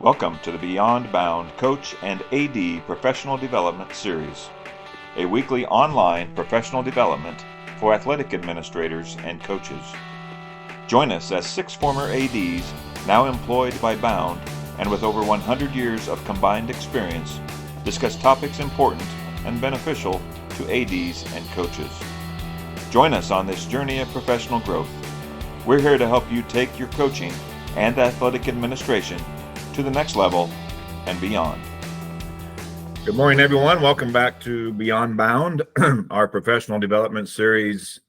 Welcome to the Beyond Bound Coach and AD Professional Development Series, a weekly online professional development for athletic administrators and coaches. Join us as 6 former ADs now employed by Bound and with over 100 years of combined experience discuss topics important and beneficial to ADs and coaches. Join us on this journey of professional growth. We're here to help you take your coaching and athletic administration to the next level and beyond. Good morning, everyone. Welcome back to Beyond Bound, our professional development series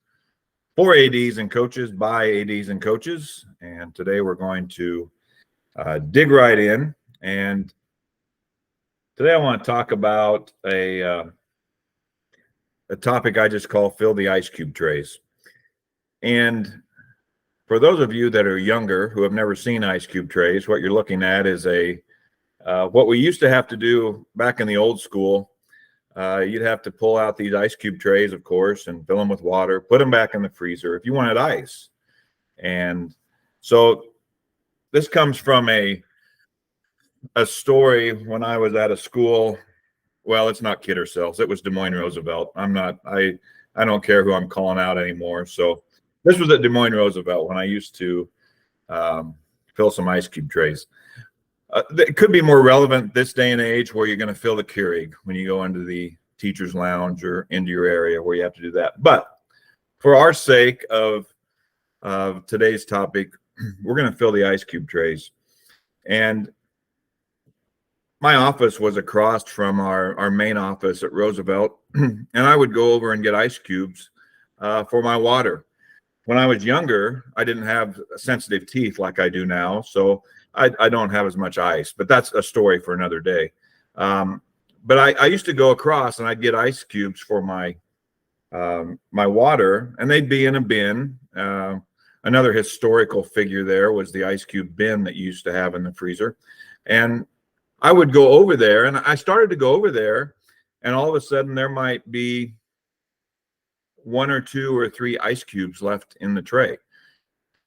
for ADs and coaches by ADs and coaches. And today we're going to dig right in. And today I want to talk about a topic I just call fill the ice cube trays. And for those of you that are younger who have never seen ice cube trays, what you're looking at is what we used to have to do back in the old school. You'd have to pull out these ice cube trays, of course, and fill them with water, put them back in the freezer if you wanted ice. And so this comes from a story when I was at a school. Well, it's not kid ourselves. It was Des Moines Roosevelt. I don't care who I'm calling out anymore. So this was at Des Moines Roosevelt when I used to fill some ice cube trays. It could be more relevant this day and age where you're going to fill the Keurig when you go into the teacher's lounge or into your area where you have to do that. But for our sake of today's topic, we're going to fill the ice cube trays. And my office was across from our main office at Roosevelt, and I would go over and get ice cubes for my water. When I was younger, I didn't have sensitive teeth like I do now, so I don't have as much ice, but that's a story for another day. But I used to go across and I'd get ice cubes for my water, and they'd be in a bin. Another historical figure there was the ice cube bin that you used to have in the freezer. And I would go over there, and I started to go over there, and all of a sudden there might be 1 or 2 or 3 ice cubes left in the tray.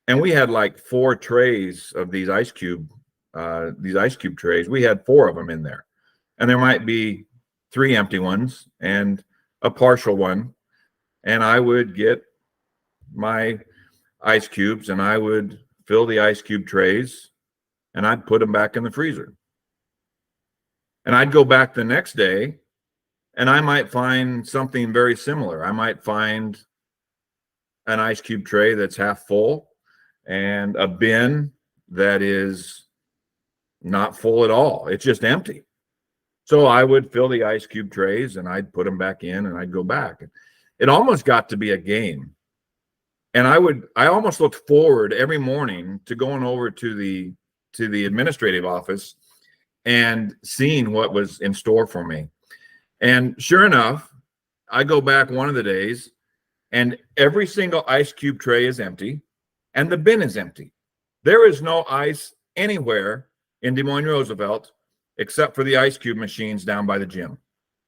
And we had like 4 trays of these ice cube trays. We had 4 of them in there. And there might be 3 empty ones and a partial one. And I would get my ice cubes and I would fill the ice cube trays and I'd put them back in the freezer. And I'd go back the next day and I might find something very similar. I might find an ice cube tray that's half full and a bin that is not full at all. It's just empty. So I would fill the ice cube trays and I'd put them back in and I'd go back. It almost got to be a game. And I almost looked forward every morning to going over to the administrative office and seeing what was in store for me. And sure enough, I go back one of the days and every single ice cube tray is empty and the bin is empty. There is no ice anywhere in Des Moines Roosevelt except for the ice cube machines down by the gym.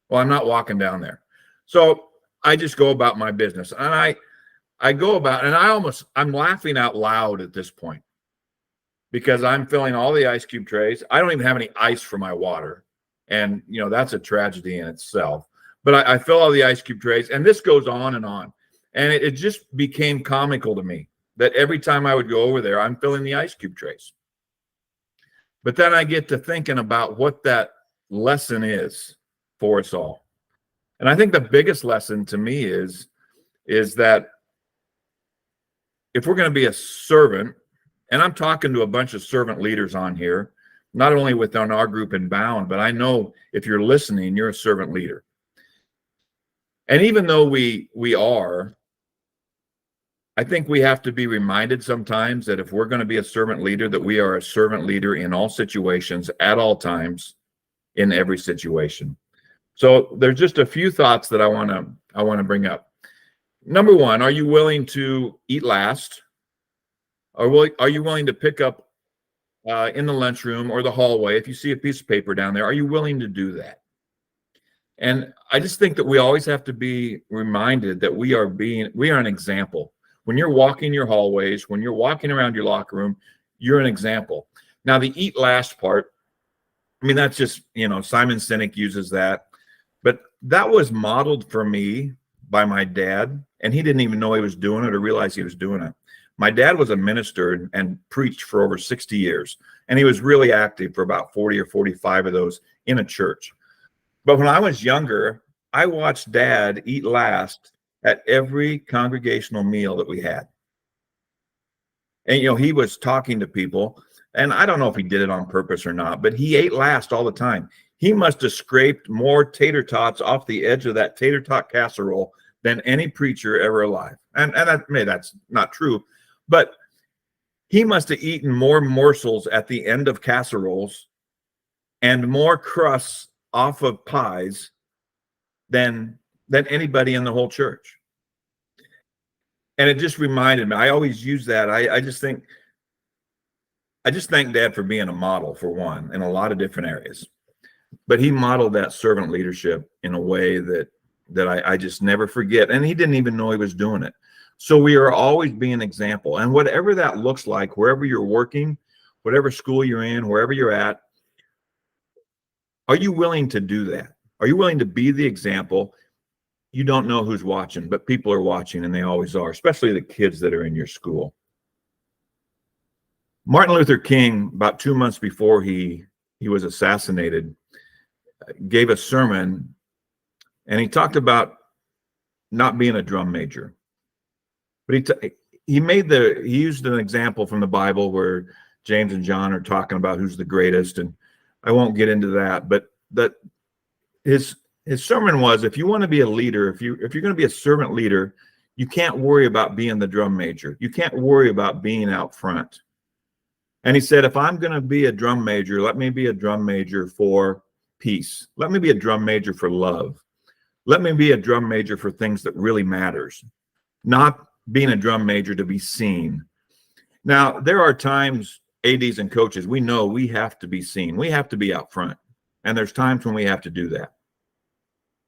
Well, I'm not walking down there. So I just go about my business. And I go about, and I'm laughing out loud at this point because I'm filling all the ice cube trays. I don't even have any ice for my water. And, that's a tragedy in itself. But I fill all the ice cube trays, and this goes on and on. And it just became comical to me that every time I would go over there, I'm filling the ice cube trays. But then I get to thinking about what that lesson is for us all. And I think the biggest lesson to me is that if we're going to be a servant, and I'm talking to a bunch of servant leaders on here, not only within our group in Bound, but I know if you're listening, you're a servant leader. And even though we are, I think we have to be reminded sometimes that if we're going to be a servant leader, that we are a servant leader in all situations, at all times, in every situation. So there's just a few thoughts that I want to bring up. Number one, are you willing to eat last? Or are you willing to pick up in the lunchroom or the hallway, if you see a piece of paper down there, are you willing to do that? And I just think that we always have to be reminded that we are an example. When you're walking your hallways, when you're walking around your locker room, you're an example. Now, the eat last part, I mean, that's just, Simon Sinek uses that. But that was modeled for me by my dad, and he didn't even know he was doing it or realize he was doing it. My dad was a minister and preached for over 60 years, and he was really active for about 40 or 45 of those in a church. But when I was younger, I watched Dad eat last at every congregational meal that we had. And, he was talking to people, and I don't know if he did it on purpose or not, but he ate last all the time. He must have scraped more tater tots off the edge of that tater tot casserole than any preacher ever alive. And that's not true, but he must have eaten more morsels at the end of casseroles and more crusts off of pies than anybody in the whole church. And it just reminded me, I always use that. I just thank Dad for being a model, for one, in a lot of different areas. But he modeled that servant leadership in a way that I just never forget. And he didn't even know he was doing it. So we are always being an example. And whatever that looks like, wherever you're working, whatever school you're in, wherever you're at, are you willing to do that? Are you willing to be the example? You don't know who's watching, but people are watching, and they always are, especially the kids that are in your school. Martin Luther King, about 2 months before he was assassinated, gave a sermon, and he talked about not being a drum major. But he used an example from the Bible where James and John are talking about who's the greatest, and I won't get into that, but his sermon was, if you want to be a leader, if you're going to be a servant leader, you can't worry about being the drum major. You can't worry about being out front. And he said, if I'm going to be a drum major, let me be a drum major for peace. Let me be a drum major for love. Let me be a drum major for things that really matters, not being a drum major to be seen. Now, there are times, ADs and coaches, we know we have to be seen. We have to be out front. And there's times when we have to do that.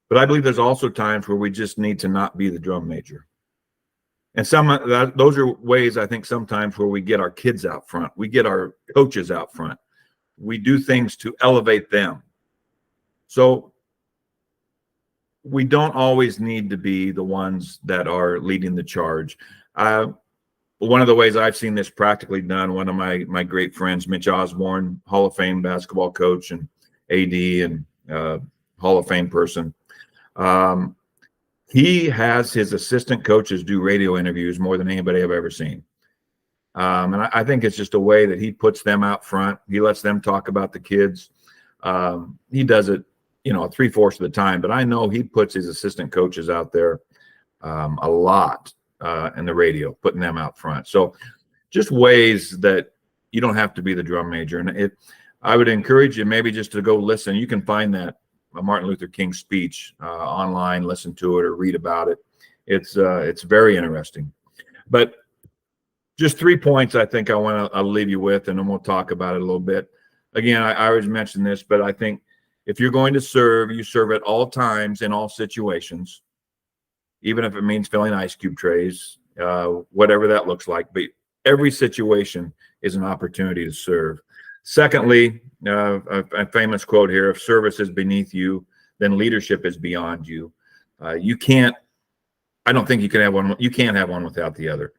But I believe there's also times where we just need to not be the drum major. And those are ways, I think, sometimes where we get our kids out front. We get our coaches out front. We do things to elevate them. So we don't always need to be the ones that are leading the charge. One of the ways I've seen this practically done, one of my great friends, Mitch Osborne, Hall of Fame basketball coach and AD and Hall of Fame person, he has his assistant coaches do radio interviews more than anybody I've ever seen. And I think it's just a way that he puts them out front. He lets them talk about the kids. He does it, 3/4 of the time, but I know he puts his assistant coaches out there a lot in the radio, putting them out front. So just ways that you don't have to be the drum major. And I would encourage you maybe just to go listen. You can find that Martin Luther King speech online, listen to it or read about it. It's very interesting. But just 3 points I think I'll leave you with, and then we'll talk about it a little bit. Again, I always mentioned this, but I think if you're going to serve, you serve at all times in all situations, even if it means filling ice cube trays, whatever that looks like. But every situation is an opportunity to serve. Secondly, a famous quote here: if service is beneath you, then leadership is beyond you. I don't think you can have one. You can't have one without the other.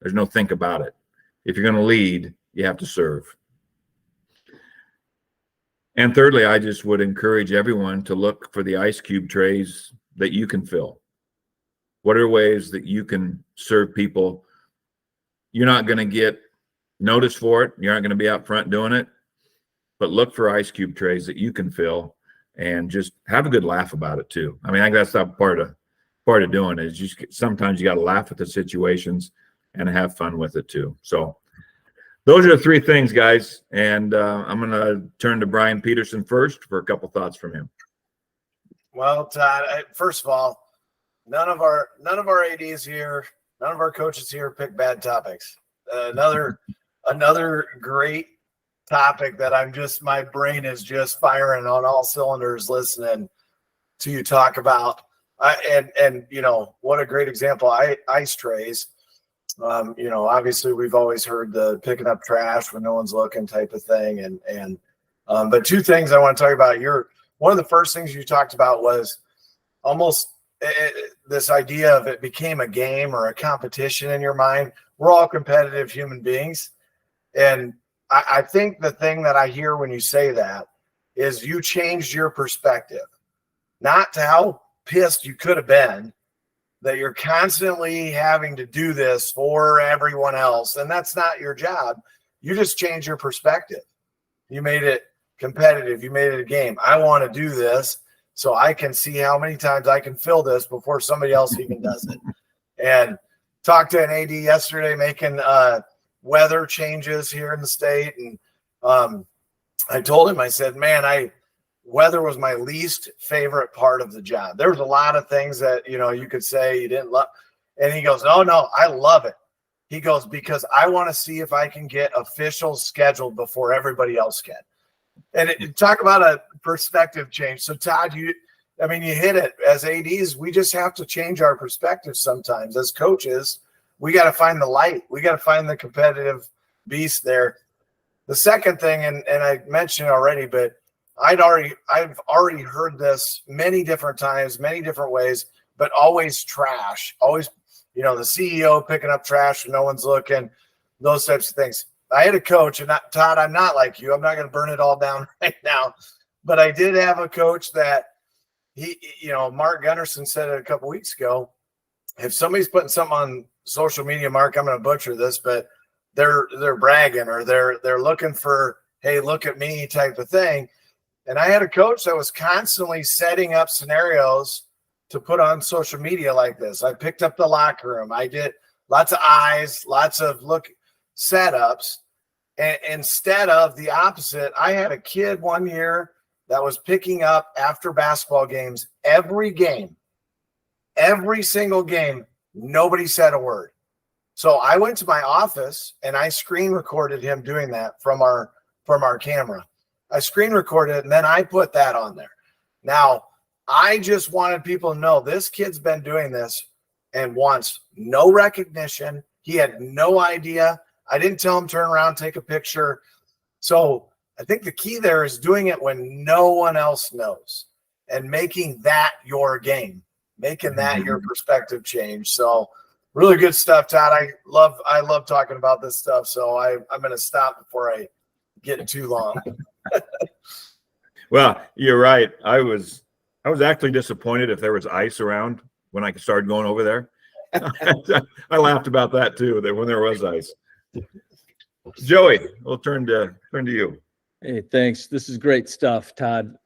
There's no think about it. If you're going to lead, you have to serve. And thirdly, I just would encourage everyone to look for the ice cube trays that you can fill. What are ways that you can serve people? You're not going to get noticed for it. You're not going to be out front doing it. But look for ice cube trays that you can fill, and just have a good laugh about it too. I mean, I think that's not part of doing it. Is just sometimes you got to laugh at the situations and have fun with it too. So those are the 3 things, guys. And I'm going to turn to Brian Peterson first for a couple thoughts from him. Well, Todd, first of all, none of our ADs here, none of our coaches here pick bad topics. Another great topic that my brain is just firing on all cylinders listening to you talk about. And what a great example, ice trays. Obviously we've always heard the picking up trash when no one's looking type of thing. And But two things I want to talk about. One of the first things you talked about was almost this idea of it became a game or a competition in your mind. We're all competitive human beings. And I think the thing that I hear when you say that is you changed your perspective, not to how pissed you could have been that you're constantly having to do this for everyone else. And that's not your job. You just changed your perspective. You made it competitive. You made it a game. I want to do this so I can see how many times I can fill this before somebody else even does it. And talked to an AD yesterday making weather changes here in the state. And I told him, I said, man, weather was my least favorite part of the job. There was a lot of things that, you could say you didn't love. And he goes, no, I love it. He goes, because I want to see if I can get officials scheduled before everybody else can. And talk about a perspective change. So Todd, you hit it. As ADs, we just have to change our perspective sometimes. As coaches, we got to find the light. We got to find the competitive beast there. The second thing, and I mentioned it already, but I've already heard this many different times, many different ways, but always trash. Always, the CEO picking up trash when no one's looking, those types of things. I had a coach, and Todd, I'm not like you. I'm not going to burn it all down right now. But I did have a coach that Mark Gunnarsson said it a couple weeks ago. If somebody's putting something on social media, Mark, I'm going to butcher this, but they're bragging or they're looking for, hey, look at me type of thing. And I had a coach that was constantly setting up scenarios to put on social media like this. I picked up the locker room. I did lots of eyes, lots of setups. And instead of the opposite, I had a kid one year that was picking up after basketball games every single game. Nobody said a word. So I went to my office and I screen recorded him doing that from our camera. I screen recorded it, and then I put that on there. Now, I just wanted people to know this kid's been doing this and wants no recognition. He had no idea. I didn't tell him turn around, take a picture. So I think the key there is doing it when no one else knows and making that your game, making that your perspective change. So really good stuff, Todd. I love talking about this stuff. So I'm going to stop before I get too long. Well, you're right. I was actually disappointed if there was ice around when I started going over there. I laughed about that too, that when there was ice. Joey, we'll turn to you. Hey, thanks. This is great stuff, Todd.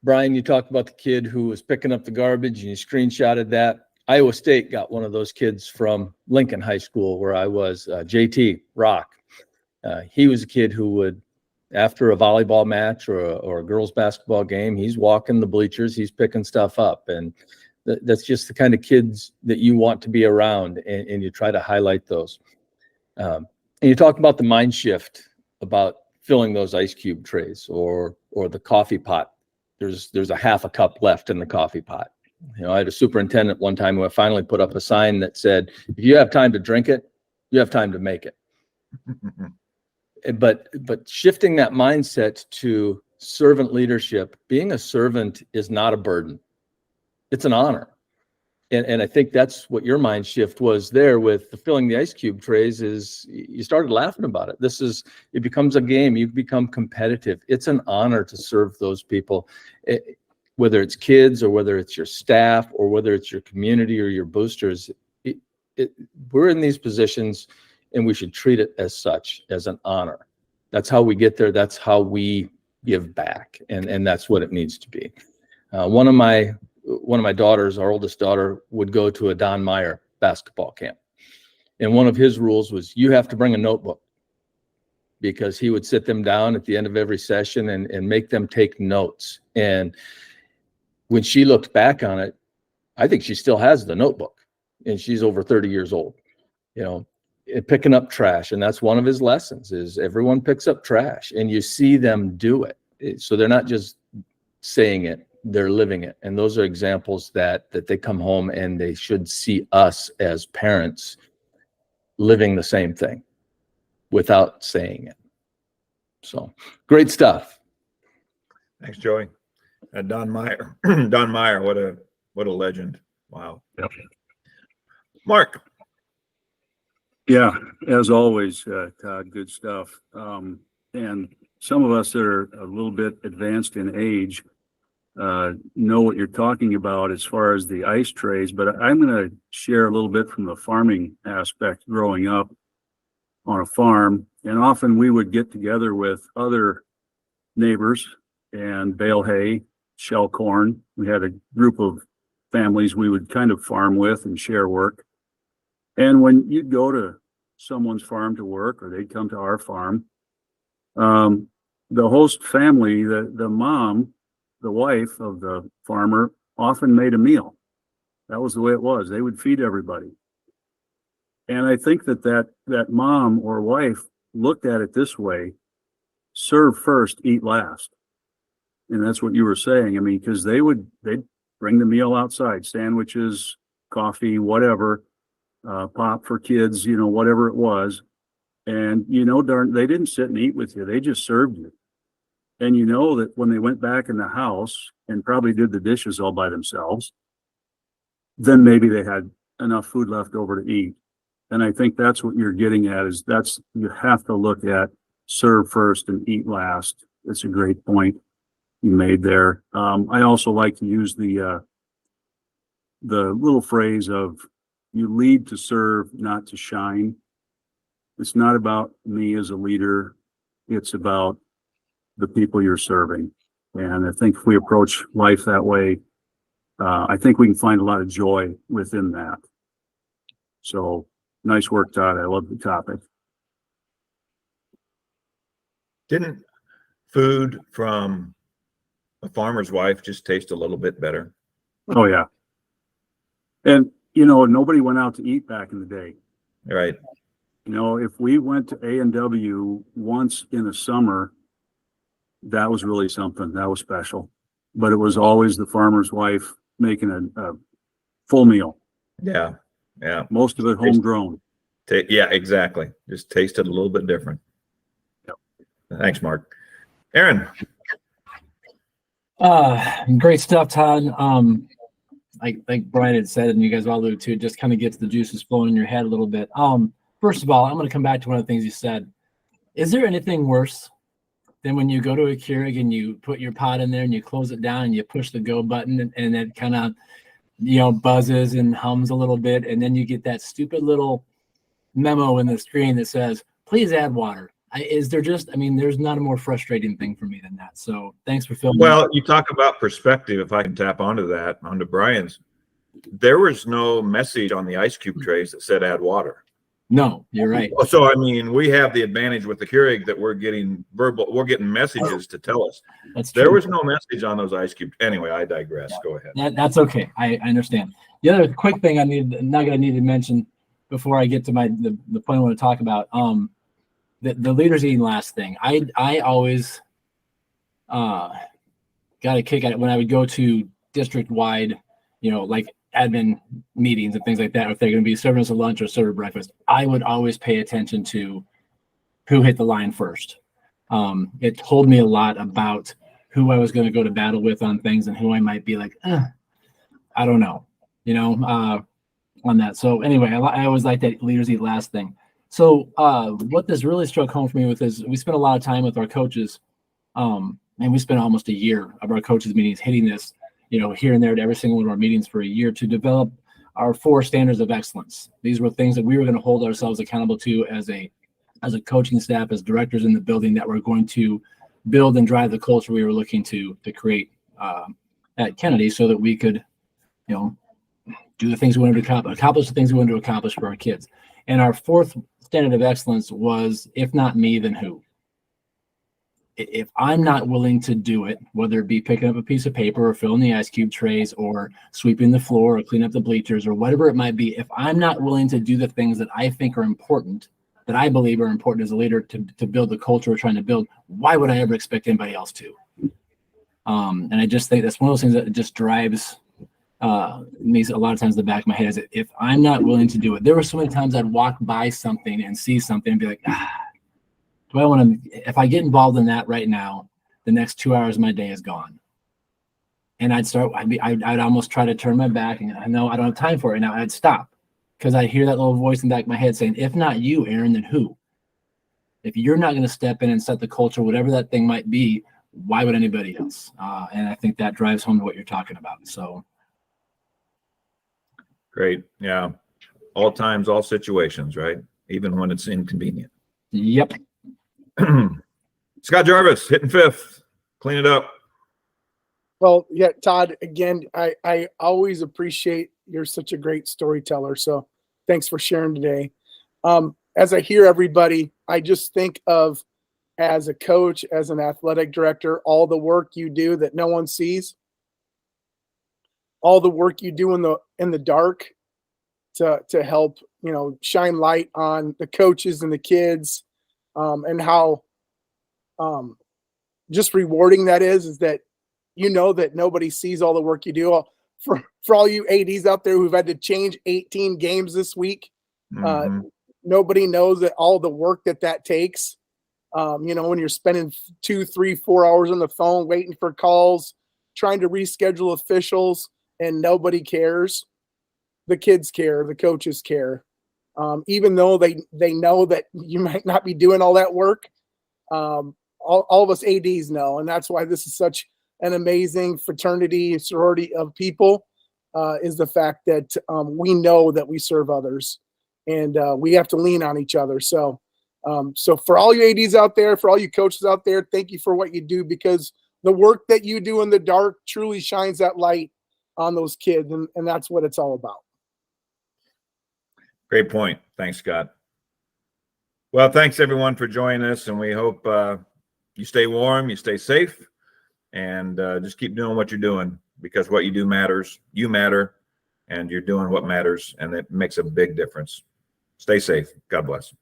Brian, you talked about the kid who was picking up the garbage and you screenshotted that. Iowa State got one of those kids from Lincoln High School where I was, JT Rock. He was a kid who would, after a volleyball match or a girls basketball game, he's walking the bleachers, he's picking stuff up. And that's just the kind of kids that you want to be around, and you try to highlight those. And you talk about the mind shift about filling those ice cube trays or the coffee pot. There's a half a cup left in the coffee pot. I had a superintendent one time who I finally put up a sign that said, if you have time to drink it, you have time to make it. But shifting that mindset to servant leadership, being a servant is not a burden. It's an honor. And I think that's what your mind shift was there with the filling the ice cube trays is you started laughing about it. It becomes a game. You become competitive. It's an honor to serve those people, whether it's kids or whether it's your staff or whether it's your community or your boosters. We're in these positions and we should treat it as such, as an honor. That's how we get there. That's how we give back. And that's what it needs to be. One of my daughters, our oldest daughter, would go to a Don Meyer basketball camp. And one of his rules was you have to bring a notebook, because he would sit them down at the end of every session and make them take notes. And when she looked back on it, I think she still has the notebook, and she's over 30 years old, picking up trash. And that's one of his lessons is everyone picks up trash, and you see them do it. So they're not just saying it, they're living it. And those are examples that they come home and they should see us as parents living the same thing without saying it. So great stuff. Thanks, Joey. Don Meyer. Don Meyer, what a legend. Wow. Yep. Mark. Yeah, as always, Todd, good stuff. And some of us that are a little bit advanced in age know what you're talking about as far as the ice trays, but I'm going to share a little bit from the farming aspect growing up on a farm. And often we would get together with other neighbors and bale hay, shell corn. We had a group of families we would kind of farm with and share work. And when you'd go to someone's farm to work, or they'd come to our farm, the host family, the mom, the wife of the farmer, often made a meal. That was the way it was. They would feed everybody. And I think that mom or wife looked at it this way: serve first, eat last. And that's what you were saying. I mean, because they'd bring the meal outside, sandwiches, coffee, whatever, pop for kids, whatever it was. And they didn't sit and eat with you. They just served you. And you know that when they went back in the house and probably did the dishes all by themselves, then maybe they had enough food left over to eat. And I think that's what you're getting at, is you have to look at serve first and eat last. It's a great point you made there. I also like to use the little phrase of, you lead to serve, not to shine. It's not about me as a leader. It's about the people you're serving. And I think if we approach life that way, I think we can find a lot of joy within that. So nice work, Todd. I love the topic. Didn't Food from a farmer's wife just taste a little bit better? Oh, yeah. And, nobody went out to eat back in the day. Right. If we went to A&W once in the summer, that was really something. That was special. But it was always the farmer's wife making a full meal. Yeah. Yeah. Most of it homegrown. Yeah, exactly. Just tasted a little bit different. Yep. Thanks, Mark. Aaron. Great stuff, Todd. Like Brian had said, and you guys all alluded to, it just kind of gets the juices flowing in your head a little bit. First of all, I'm going to come back to one of the things you said. Is there anything worse than when you go to a Keurig and you put your pot in there and you close it down and you push the go button and it kind of, buzzes and hums a little bit, and then you get that stupid little memo in the screen that says, please add water? There's not a more frustrating thing for me than that. So thanks for filming. Well, you talk about perspective. If I can tap onto Brian's, there was no message on the ice cube trays that said add water. No, you're right. So, we have the advantage with the Keurig that we're getting messages to tell us. That's true. There was no message on those ice cubes. Anyway, I digress. Go ahead. That's okay. I understand. The other quick thing I need to mention before I get to the point I want to talk about, the leaders eating last thing. I always got a kick at it when I would go to district wide, like admin meetings and things like that. If they're going to be serving us a lunch or serve breakfast, I would always pay attention to who hit the line first. It told me a lot about who I was going to go to battle with on things and who I might be like, I don't know, on that. So anyway, I always like that leaders eat last thing. So what this really struck home for me with is we spent a lot of time with our coaches, and we spent almost a year of our coaches meetings hitting this, here and there at every single one of our meetings for a year to develop our 4 standards of excellence. These were things that we were going to hold ourselves accountable to as a coaching staff, as directors in the building, that were going to build and drive the culture we were looking to create at Kennedy, so that we could, do the things we wanted to accomplish the things we wanted to accomplish for our kids. And our 4th standard of excellence was, if not me, then who? If I'm not willing to do it, whether it be picking up a piece of paper or filling the ice cube trays or sweeping the floor or cleaning up the bleachers or whatever it might be, if I'm not willing to do the things that I think are important, that I believe are important as a leader to build the culture we're trying to build, why would I ever expect anybody else to? And I just think that's one of those things that just drives me a lot of times in the back of my head, is if I'm not willing to do it. There were so many times I'd walk by something and see something and be like, do I want to, if I get involved in that right now, the next 2 hours of my day is gone. And I'd almost try to turn my back, and I know I don't have time for it now. I'd stop because I hear that little voice in the back of my head saying, if not you, Aaron, then who? If you're not going to step in and set the culture, whatever that thing might be, why would anybody else? And I think that drives home to what you're talking about. So. Great. Yeah. All times, all situations, right? Even when it's inconvenient. Yep. Scott Jarvis hitting fifth. Clean it up. Well, yeah, Todd, again, I always appreciate you're such a great storyteller. So thanks for sharing today. As I hear everybody, I just think of, as a coach, as an athletic director, all the work you do that no one sees, all the work you do in the dark to help, shine light on the coaches and the kids, and how just rewarding that is that that nobody sees all the work you do. For all you ADs out there who've had to change 18 games this week, nobody knows that all the work that takes. When you're spending 2, 3, 4 hours on the phone waiting for calls, trying to reschedule officials, and nobody cares. The kids care, the coaches care. Even though they know that you might not be doing all that work, all of us ADs know, and that's why this is such an amazing fraternity and sorority of people, is the fact that we know that we serve others, and we have to lean on each other. So for all you ADs out there, for all you coaches out there, thank you for what you do, because the work that you do in the dark truly shines that light on those kids, and that's what it's all about. Great point. Thanks, Scott. Well, thanks everyone for joining us, and we hope you stay warm, you stay safe, and just keep doing what you're doing, because what you do matters. You matter, and you're doing what matters, and it makes a big difference. Stay safe. God bless.